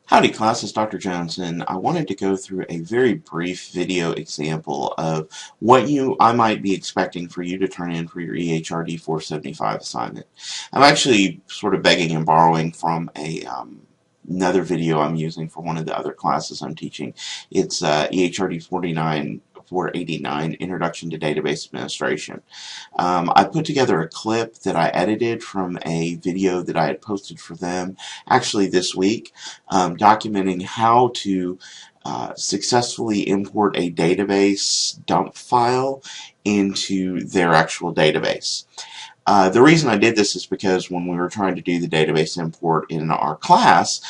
Howdy class, it's Dr. Jones, and I wanted to go through a very brief video example of what I might be expecting for you to turn in for your EHRD 475 assignment. I'm actually sort of begging and borrowing from another video I'm using for one of the other classes I'm teaching. It's EHRD 489 Introduction to Database Administration. I put together a clip that I edited from a video that I had posted for them actually this week, documenting how to successfully import a database dump file into their actual database. The reason I did this is because when we were trying to do the database import in our class,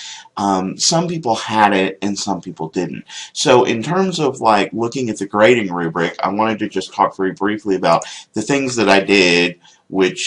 some people had it and some people didn't. So in terms of like looking at the grading rubric, I wanted to just talk very briefly about the things that I did,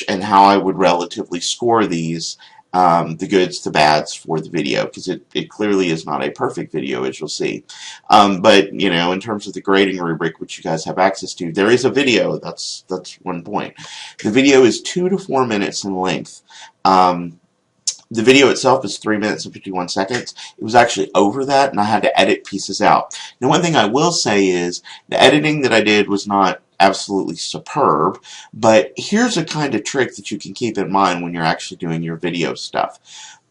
and how I would relatively score these, the goods, the bads for the video, because it clearly is not a perfect video, as you'll see. But, you know, in terms of the grading rubric, which you guys have access to, there is a video. That's one point. The video is 2 to 4 minutes in length. The video itself is 3 minutes and 51 seconds. It was actually over that, and I had to edit pieces out. Now, one thing I will say is the editing that I did was not absolutely superb, but here's a kind of trick that you can keep in mind when you're actually doing your video stuff.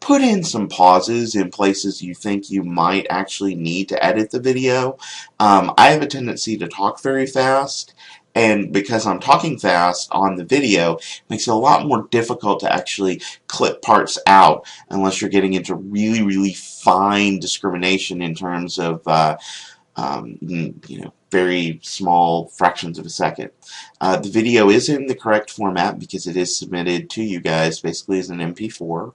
Put in some pauses in places you think you might actually need to edit the video. I have a tendency to talk very fast, and because I'm talking fast on the video, it makes it a lot more difficult to actually clip parts out unless you're getting into really, really fine discrimination in terms of very small fractions of a second. The video is in the correct format because it is submitted to you guys basically as an MP4.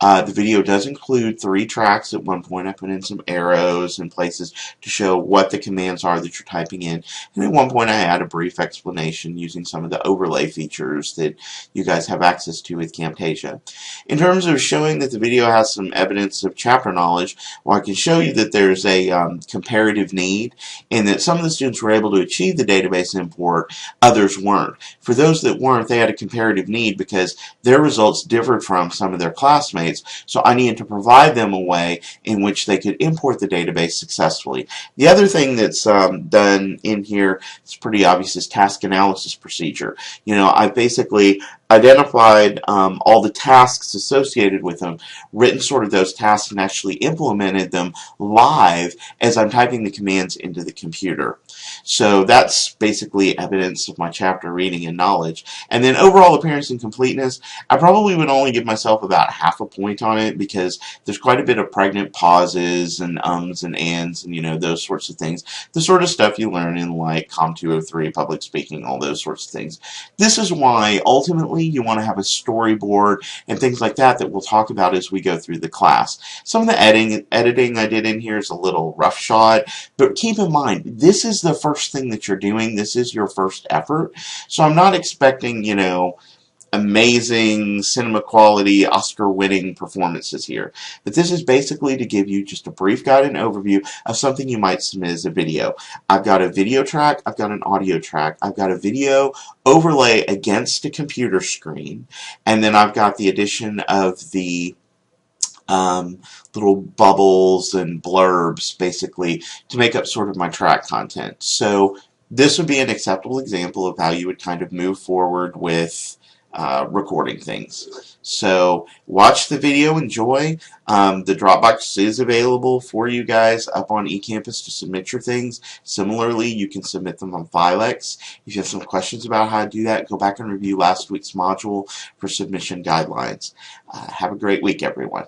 The video does include 3 tracks. At one point I put in some arrows and places to show what the commands are that you're typing in, and at one point I had a brief explanation using some of the overlay features that you guys have access to with Camtasia. In terms of showing that the video has some evidence of chapter knowledge, well, I can show you that there's a comparative need, and that some of the students were able to achieve the database import, others weren't. For those that weren't, they had a comparative need because their results differed from some of their classmates, so I needed to provide them a way in which they could import the database successfully. The other thing that's done in here, it's pretty obvious, is task analysis procedure. You know, I basically identified all the tasks associated with them, written sort of those tasks, and actually implemented them live as I'm typing the commands into the computer. So that's basically evidence of my chapter reading and knowledge. And then overall appearance and completeness, I probably would only give myself about half a point on it because there's quite a bit of pregnant pauses and ums and ands and, you know, those sorts of things. The sort of stuff you learn in like Com 203, public speaking, all those sorts of things. This is why ultimately you want to have a storyboard and things like that that we'll talk about as we go through the class. Some of the editing I did in here is a little roughshod, but keep in mind, this is the first thing that you're doing. This is your first effort. So I'm not expecting, you know, amazing cinema quality Oscar-winning performances here. But this is basically to give you just a brief guide and overview of something you might submit as a video. I've got a video track, I've got an audio track, I've got a video overlay against a computer screen, and then I've got the addition of the little bubbles and blurbs basically to make up sort of my track content. So this would be an acceptable example of how you would kind of move forward with recording things. So watch the video, enjoy. The Dropbox is available for you guys up on eCampus to submit your things. Similarly, you can submit them on Filex. If you have some questions about how to do that, go back and review last week's module for submission guidelines. Have a great week, everyone.